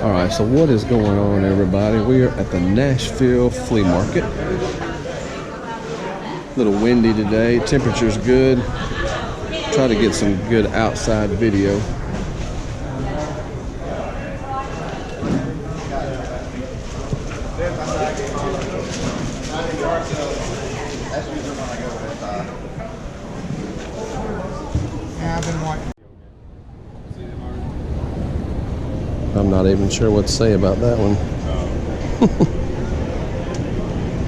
All right, so what is going on, everybody? We are at the Nashville Flea Market. A little windy today, temperature's good. Try to get some good outside video. I'm not even sure what to say about that one.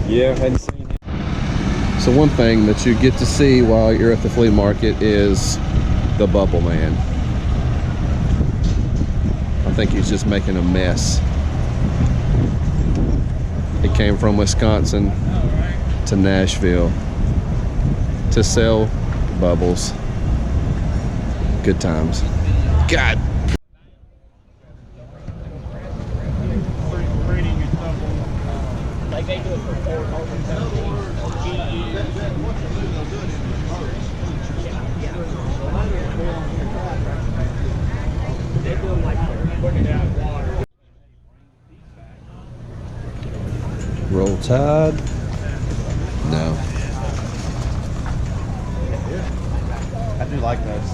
Yeah, I hadn't seen it. So one thing that you get to see while you're at the flea market is the Bubble Man. I think he's just making a mess. He came from Wisconsin to Nashville to sell bubbles. Good times. God. Roll Tide? No. I do like those.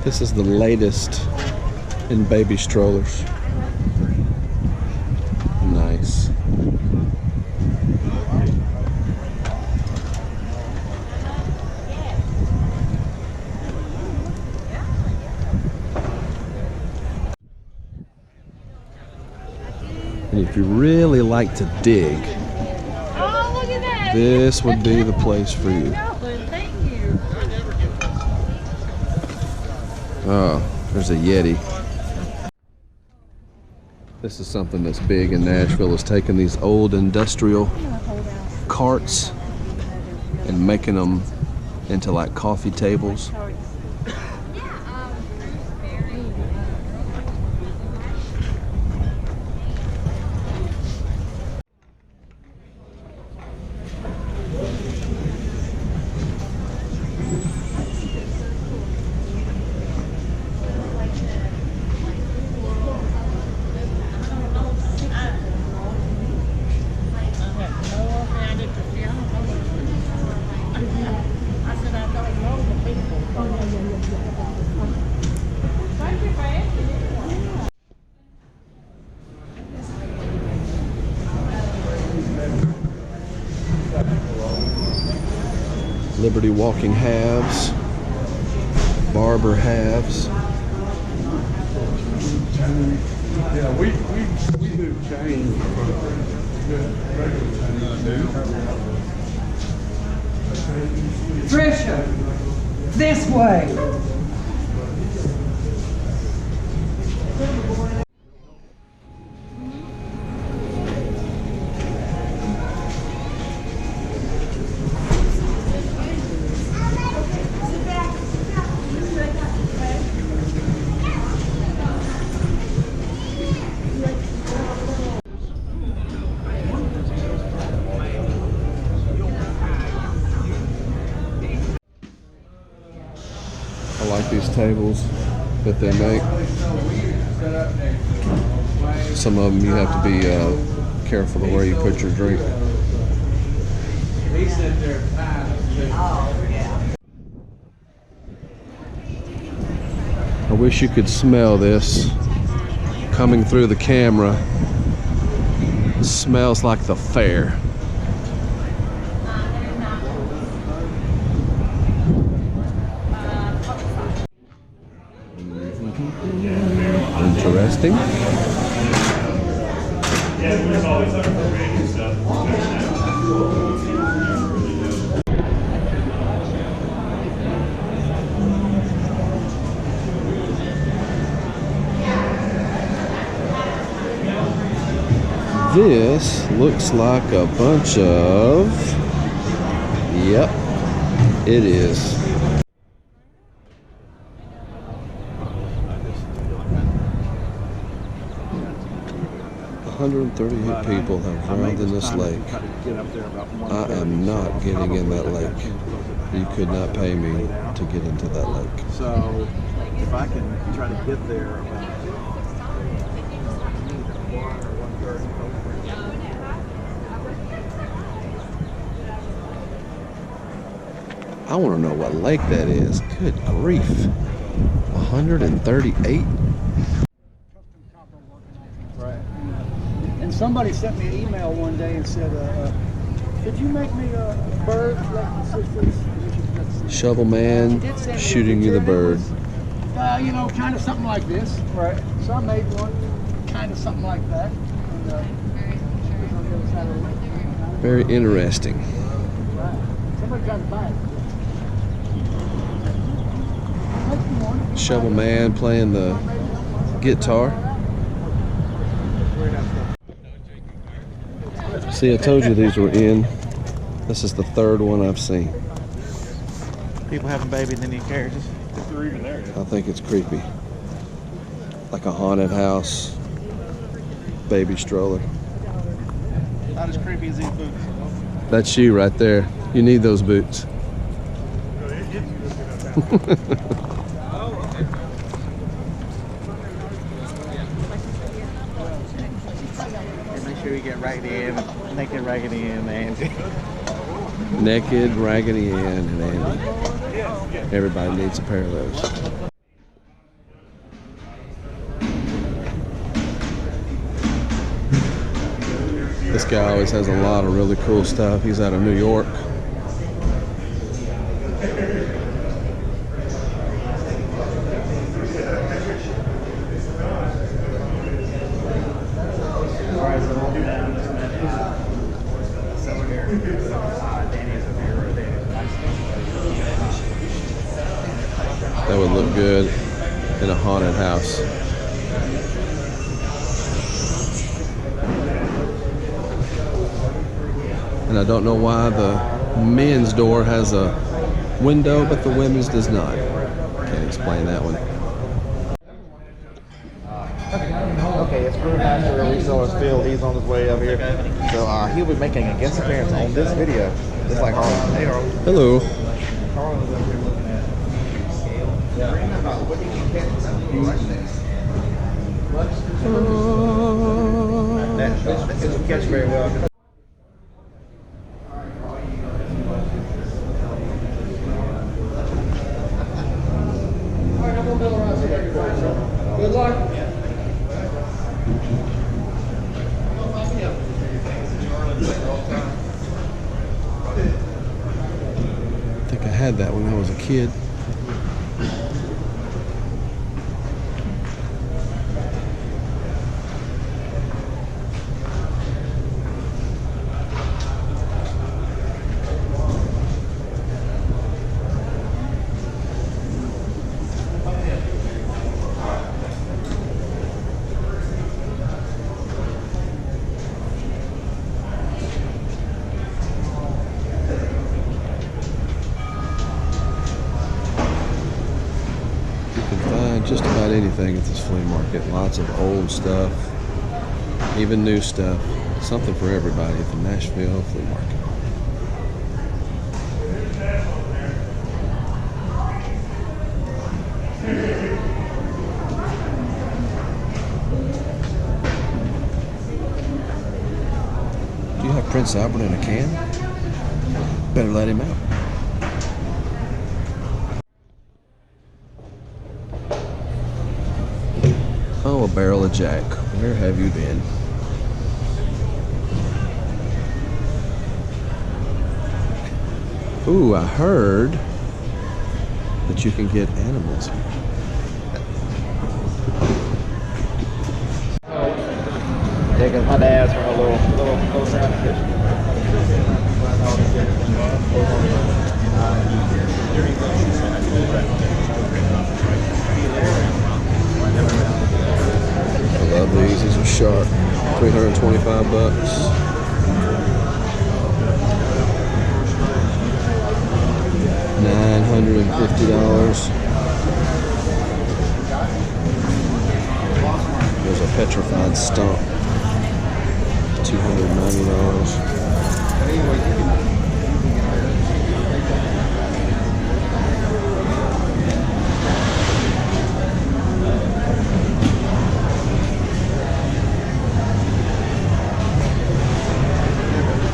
This is the latest in baby strollers. Nice. And if you really like to dig, oh, look at that. This would be the place for you. Thank you. Oh, there's a Yeti. This is something that's big in Nashville, is taking these old industrial carts and making them into like coffee tables. Liberty Walking halves, Barber halves. Yeah, we do change Trisha, this way. I like these tables that they make. Some of them you have to be careful of where you put your drink. I wish you could smell this coming through the camera. It smells like the fair. Interesting. This looks like a bunch of, yep, it is. 138 people have drowned in this lake. I am not getting in that lake. You could not pay me to get into that lake. So if I can try to get there about I want to know what lake that is. Good grief. 138? right. And somebody sent me an email one day and said, "Could you make me a bird like the sisters?" Shovel man shooting you the bird. You know, kind of something like this. Right. So I made one, kind of something like that. And, it was on the other side of the lake. Very interesting. Right. Somebody tried to buy it. Shovel man playing the guitar. See, I told you these were in. This is the third one I've seen. People having babies in these carriages. I think it's creepy. Like a haunted house, baby stroller. Not as creepy as these boots. That's you right there. You need those boots. Make sure you get Raggedy Ann, naked Raggedy Ann, and Naked, Raggedy Ann, and Andy. Everybody needs a pair of those. This guy always has a lot of really cool stuff. He's out of New York. That would look good in a haunted house. And I don't know why the men's door has a window, but the women's does not. Can't explain that one. Okay, it's Brewmaster Resource Phil. He's on his way up here. So he'll be making a guest appearance on this video. Just like Harlan. Hey, Harlan. Hello. Harlan's up here looking at scale. What did you catch? That will catch very well. Good luck. I think I had that when I was a kid. Just about anything at this flea market. Lots of old stuff, even new stuff. Something for everybody at the Nashville Flea Market. Do you have Prince Albert in a can? Better let him out. Oh, a barrel of Jack. Where have you been? Ooh, I heard that you can get animals here. Yeah, because my dad's from a little town kitchen. I love these. These are sharp. 325 bucks. $150. There's a petrified stump, $290.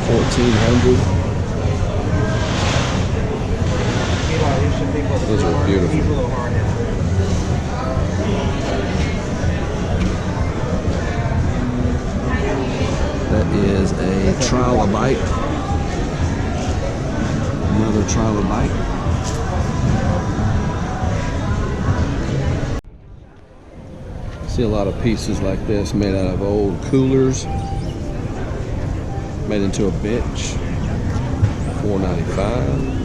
$1,400. Those are beautiful. That is a trilobite. Another trilobite. See a lot of pieces like this made out of old coolers, made into a bench. $4.95.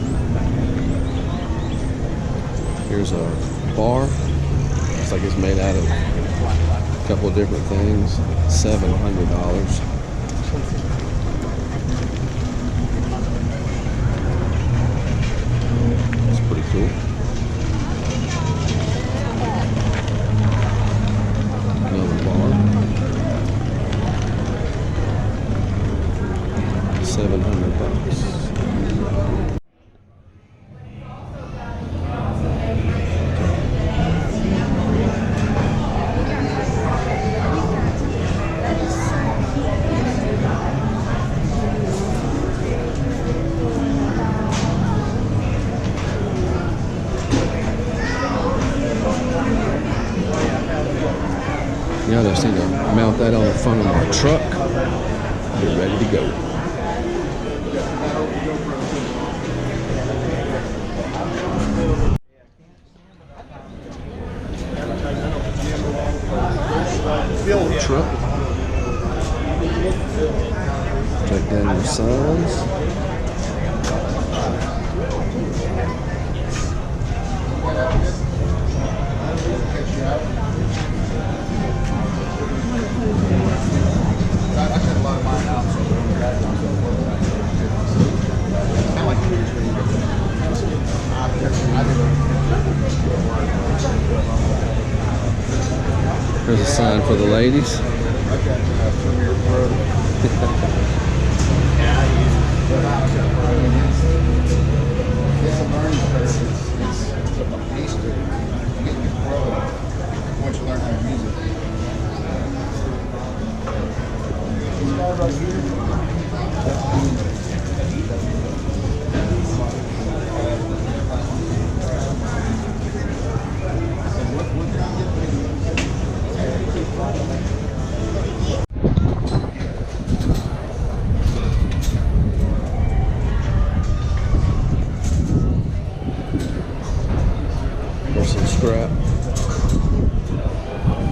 Here's a bar. Looks like it's made out of a couple of different things. $700. It's pretty cool. Another bar. $700. Yeah, I just need to mount that on the front of my truck. Get ready to go. Truck. Take down your signs. There's a sign for the ladies. It's a learning curve. It's a piece to get you pro once you learn how to use it. This guy right here. Some scrap.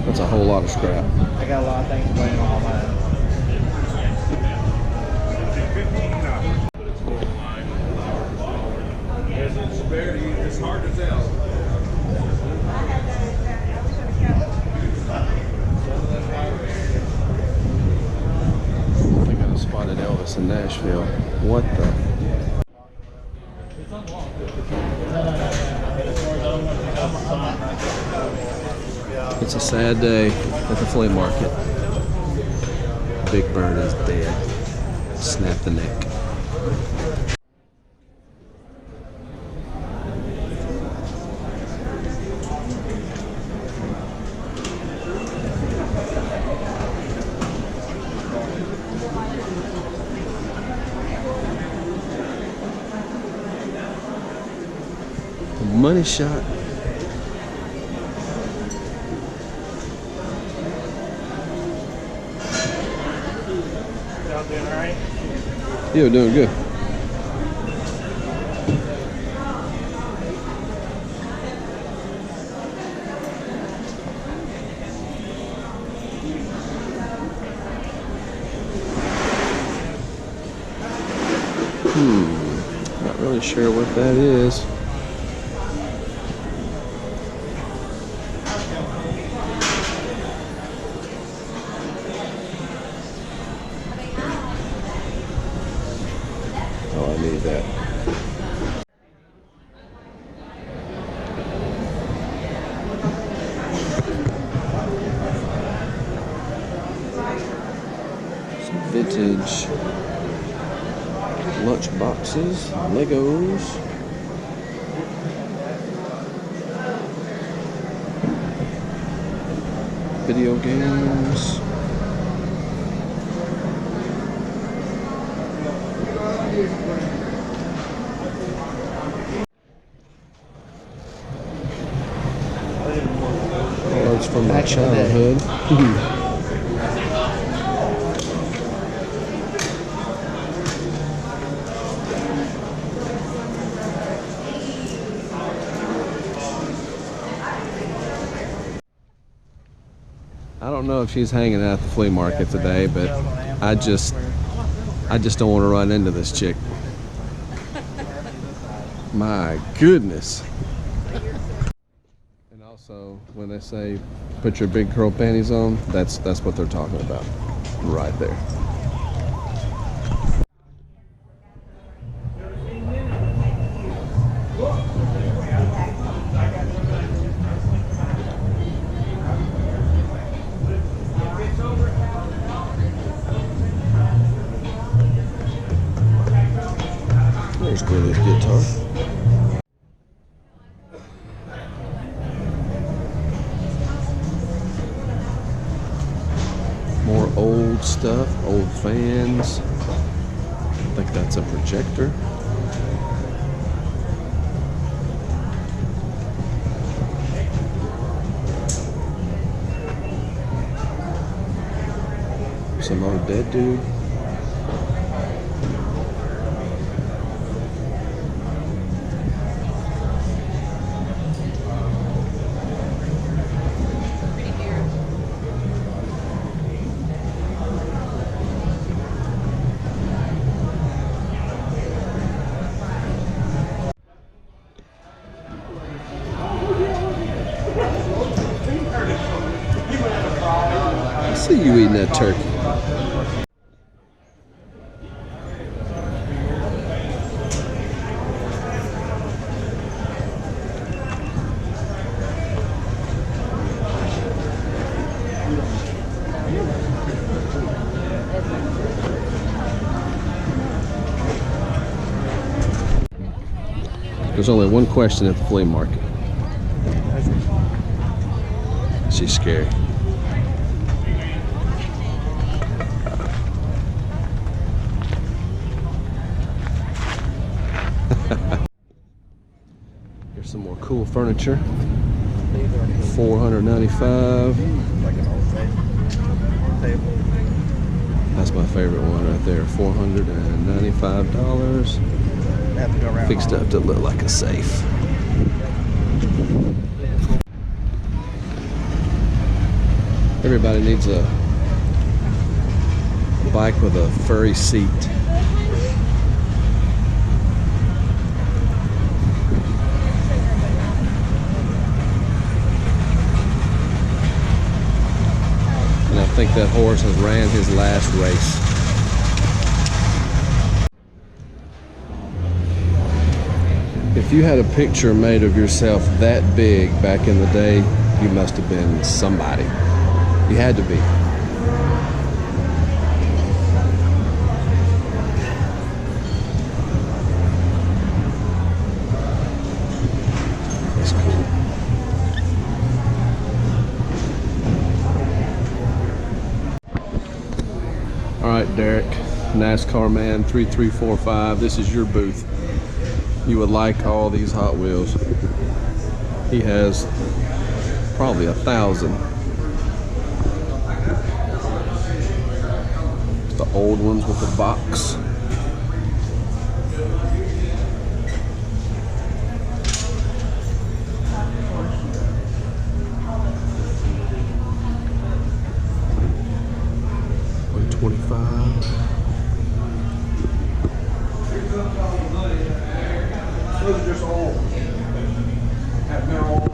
That's a whole lot of scrap. I got a lot of things playing on my mind. It's hard to tell. I think I spotted Elvis in Nashville. What the? It's a sad day at the flea market. Big Bird is dead. Snap the neck. The money shot. Yeah, we're doing good. Not really sure what that is. Oh, I need that. boxes, Legos. Video games. Cards from my childhood. I don't know if she's hanging out at the flea market today, but I just don't want to run into this chick. My goodness. And also, when they say put your big curl panties on, that's what they're talking about right there. There's Billy's guitar. More old stuff, old fans. I think that's a projector. Some old dead dude. I see you eating that turkey. There's only one question at the flea market. She's scary. Here's some more cool furniture. $495. That's my favorite one right there. $495. Fixed up to look like a safe. Everybody needs a bike with a furry seat. And I think that horse has ran his last race. If you had a picture made of yourself that big back in the day, you must have been somebody. You had to be. That's cool. All right, Derek, NASCAR man 3345. This is your booth. You would like all these Hot Wheels. He has probably 1,000. The old ones with the box. $125. Those are just old. Have mineral oil.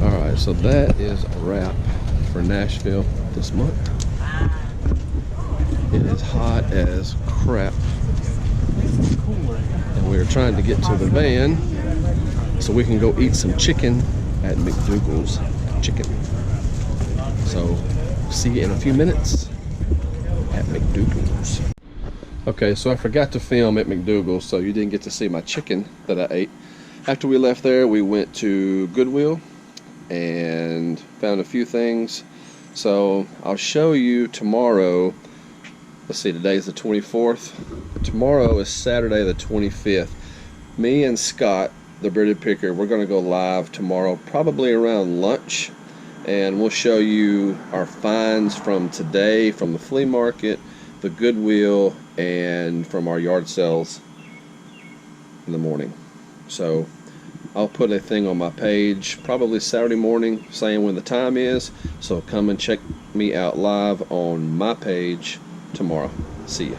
All right, so that is a wrap for Nashville this month. It is hot as crap. And we're trying to get to the van so we can go eat some chicken at McDougal's Chicken. So, see you in a few minutes at McDougal's. Okay, so I forgot to film at McDougal's, so you didn't get to see my chicken that I ate. After we left there, we went to Goodwill and found a few things. So I'll show you tomorrow. Let's see, today's the 24th. Tomorrow is Saturday the 25th. Me and Scott, the Bearded Picker, we're going to go live tomorrow, probably around lunch. And we'll show you our finds from today, from the flea market, the Goodwill, and from our yard sales in the morning. So I'll put a thing on my page probably Saturday morning saying when the time is, so come and check me out live on my page tomorrow. See ya.